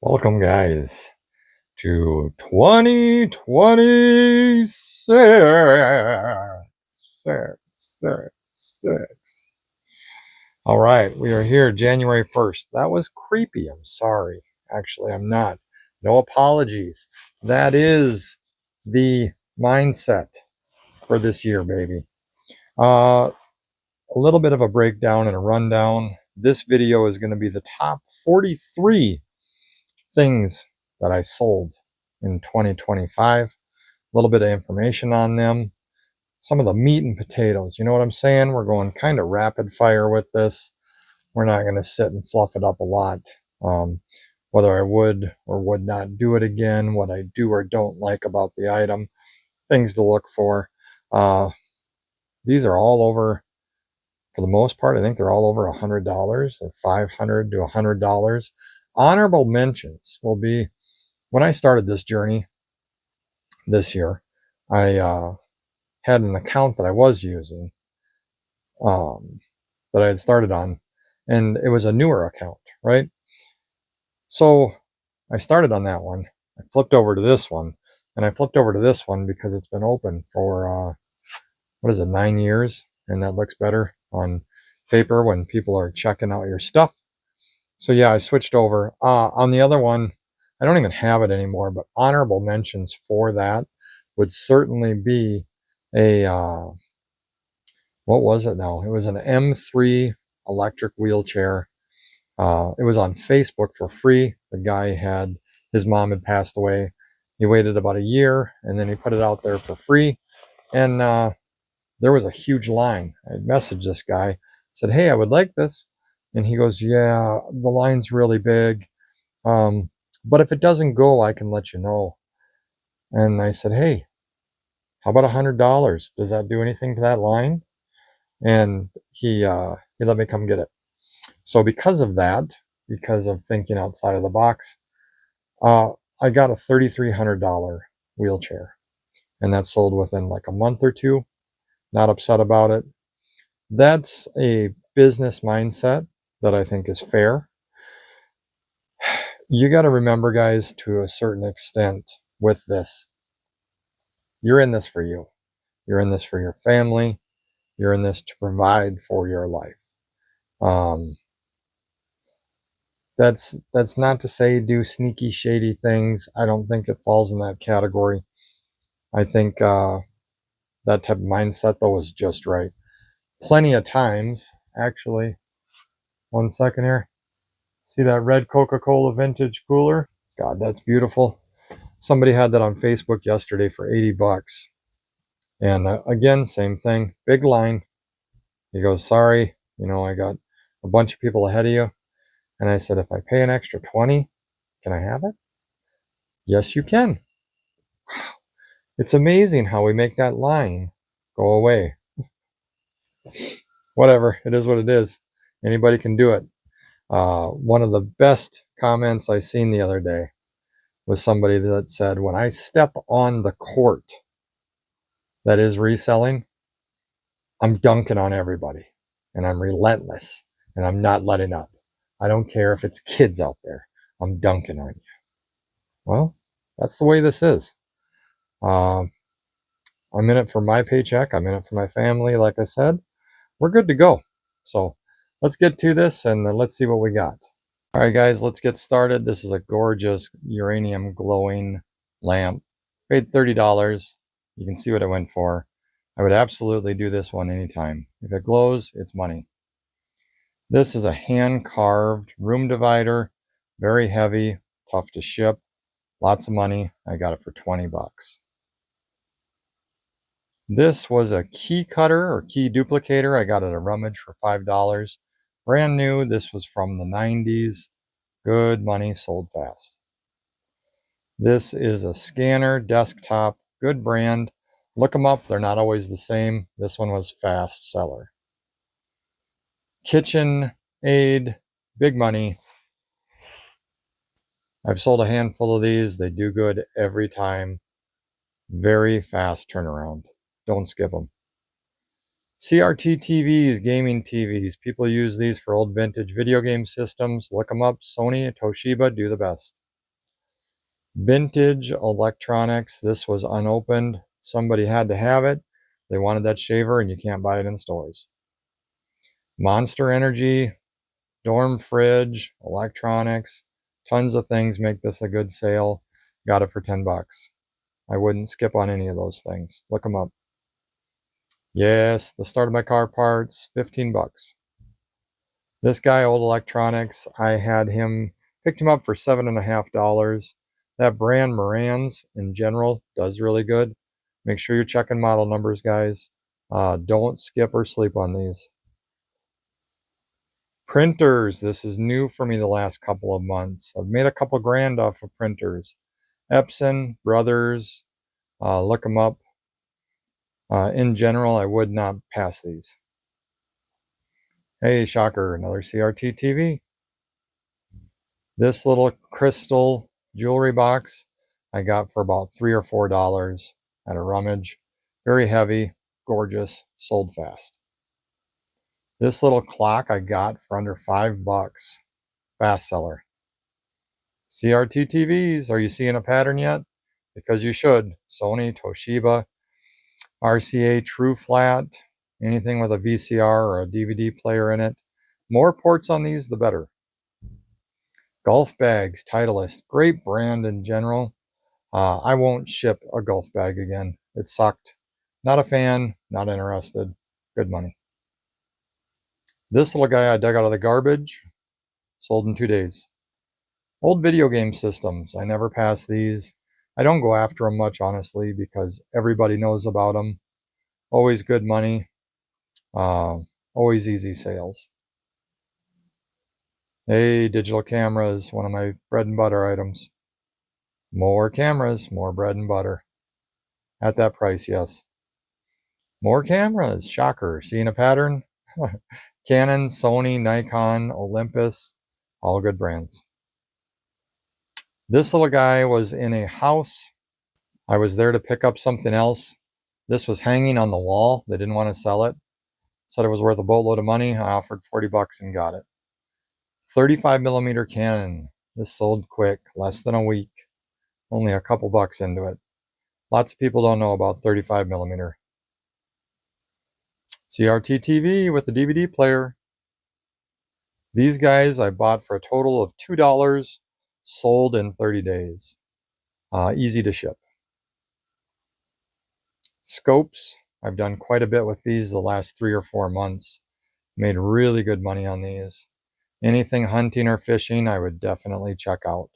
Welcome, guys, to 2026. All right, we are here January 1st. That was creepy. I'm sorry. Actually, I'm not. No apologies. That is the mindset for this year, baby. A little bit of a breakdown and a rundown. This video is going to be the top 43 things that I sold in 2025. A little bit of information on them. Some of the meat and potatoes. You know what I'm saying? We're going kind of rapid fire with this. We're not going to sit and fluff it up a lot. Whether I would or would not do it again, what I do or don't like about the item, things to look for. These are all over, for the most part, I think they're all over $100. They're $500 to $100. Honorable mentions will be, when I started this journey this year, I had an account that I was using, that I had started on, and it was a newer account, right? So I started on that one. I flipped over to this one, and I flipped over to this one because it's been open for, what is it, 9 years, and that looks better on paper when people are checking out your stuff. So yeah, I switched over. On the other one, I don't even have it anymore, but honorable mentions for that would certainly be a, what was it now? It was an M3 electric wheelchair. It was on Facebook for free. The guy had, his mom had passed away. He waited about a year and then he put it out there for free. And there was a huge line. I messaged this guy, said, "Hey, I would like this." And he goes, "Yeah, the line's really big. But if it doesn't go, I can let you know." And I said, "Hey, how about $100? Does that do anything to that line?" And he let me come get it. So because of that, because of thinking outside of the box, I got a $3,300 wheelchair, and that sold within like a month or two. Not upset about it. That's a business mindset that I think is fair. You got to remember, guys, to a certain extent with this, you're in this for you. You're in this for your family. You're in this to provide for your life. Um, that's not to say do sneaky, shady things. I don't think it falls in that category. I think that type of mindset, though, is just right. Plenty of times, actually. One second here. See that red Coca-Cola vintage cooler? God, that's beautiful. Somebody had that on Facebook yesterday for 80 bucks. And again, same thing. Big line. He goes, "Sorry, I got a bunch of people ahead of you." And I said, "If I pay an extra 20, can I have it?" "Yes, you can." It's amazing how we make that line go away. Whatever, it is what it is. Anybody can do it. One of the best comments I seen the other day was somebody that said, "When I step on the court that is reselling, I'm dunking on everybody, and I'm relentless, and I'm not letting up. I don't care if it's kids out there. I'm dunking on you." Well, that's the way this is. Um, I'm in it for my paycheck. I'm in it for my family. Like I said, we're good to go. So let's get to this and let's see what we got. All right, guys, let's get started. This is a gorgeous uranium glowing lamp. Paid $30. You can see what I went for. I would absolutely do this one anytime. If it glows, it's money. This is a hand-carved room divider. Very heavy, tough to ship. Lots of money. I got it for 20 bucks. This was a key cutter or key duplicator. I got it at a rummage for $5. Brand new. This was from the 90s. Good money, sold fast. This is a scanner desktop. Good brand. Look them up. They're not always the same. This one was fast seller. Kitchen aid. Big money. I've sold a handful of these. They do good every time. Very fast turnaround. Don't skip them. CRT TVs, gaming TVs. People use these for old vintage video game systems. Look them up. Sony, Toshiba do the best. Vintage electronics. This was unopened. Somebody had to have it. They wanted that shaver, and you can't buy it in stores. Monster Energy, dorm fridge, electronics, tons of things make this a good sale. Got it for 10 bucks. I wouldn't skip on any of those things. Look them up. Yes, the start of my car parts, 15 bucks. This guy, Old Electronics, I had him, picked him up for $7.50. That brand, Moran's, in general, does really good. Make sure you're checking model numbers, guys. Don't skip or sleep on these. Printers. This is new for me the last couple of months. I've made a couple grand off of printers. Epson, Brothers, look them up. In general, I would not pass these. Hey, shocker, another CRT TV. This little crystal jewelry box I got for about $3 or $4 at a rummage. Very heavy, gorgeous, sold fast. This little clock I got for under 5 bucks. Fast seller. CRT TVs, are you seeing a pattern yet? Because you should. Sony, Toshiba, RCA, True Flat, anything with a VCR or a DVD player in it. More ports on these, the better. Golf bags, Titleist, great brand in general. I won't ship a golf bag again. It sucked. Not a fan, not interested. Good money. This little guy I dug out of the garbage, sold in 2 days. Old video game systems. I never pass these. I don't go after them much, honestly, because everybody knows about them. Always good money. Always easy sales. Hey, digital cameras, one of my bread and butter items. More cameras, more bread and butter. At that price, yes. More cameras, shocker. Seeing a pattern? Canon, Sony, Nikon, Olympus, all good brands. This little guy was in a house. I was there to pick up something else. This was hanging on the wall. They didn't want to sell it. Said it was worth a boatload of money. I offered 40 bucks and got it. 35 millimeter Canon. This sold quick, less than a week. Only a couple bucks into it. Lots of people don't know about 35 millimeter. CRT TV with the DVD player. These guys I bought for a total of $2, sold in 30 days. Easy to ship. Scopes. I've done quite a bit with these the last 3 or 4 months. Made really good money on these. Anything hunting or fishing, I would definitely check out.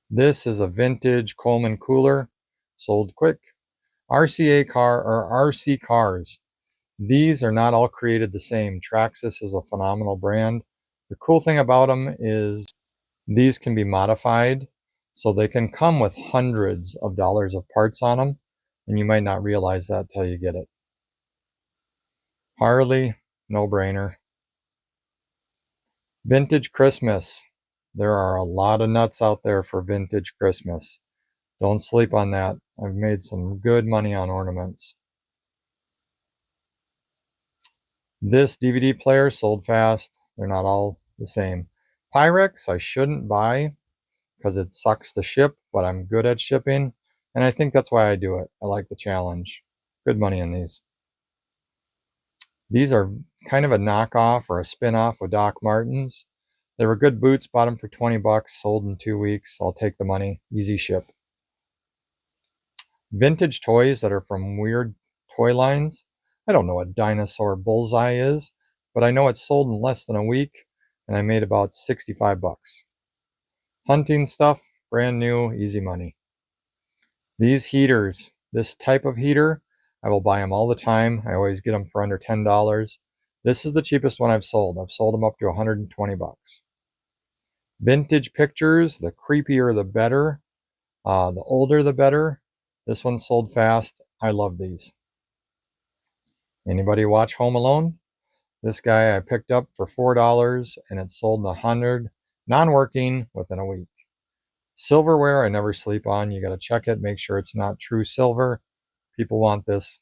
This is a vintage Coleman cooler, sold quick. RCA car or RC cars. These are not all created the same. Traxxas is a phenomenal brand. The cool thing about them is these can be modified, so they can come with hundreds of dollars of parts on them, and you might not realize that till you get it. Harley, no brainer. Vintage Christmas. There are a lot of nuts out there for vintage Christmas. Don't sleep on that. I've made some good money on ornaments. This DVD player sold fast. They're not all the same. Pyrex I shouldn't buy because it sucks to ship, but I'm good at shipping, and I think that's why I do it. I like the challenge. Good money in these. These are kind of a knockoff or a spin-off of Doc Martens. They were good boots, bought them for 20 bucks, sold in 2 weeks. I'll take the money, easy ship. Vintage toys that are from weird toy lines. I don't know what dinosaur bullseye is, but I know it's sold in less than a week, and I made about 65 bucks. Hunting stuff, brand new, easy money. These heaters, this type of heater, I will buy them all the time. I always get them for under $10. This is the cheapest one I've sold. I've sold them up to 120 bucks. Vintage pictures, the creepier the better. The older the better. This one sold fast. I love these. Anybody watch Home Alone? This guy I picked up for $4 and it sold in 100, non-working, within a week. Silverware I never sleep on. You got to check it, make sure it's not true silver. People want this.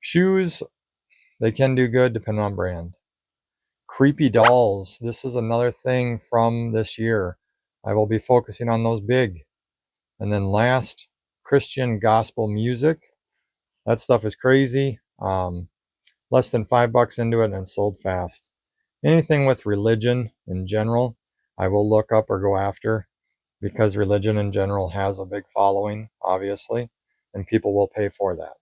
Shoes, they can do good depending on brand. Creepy dolls. This is another thing from this year. I will be focusing on those big. And then last, Christian gospel music. That stuff is crazy. Less than $5 into it and sold fast. Anything with religion in general, I will look up or go after because religion in general has a big following, obviously, and people will pay for that.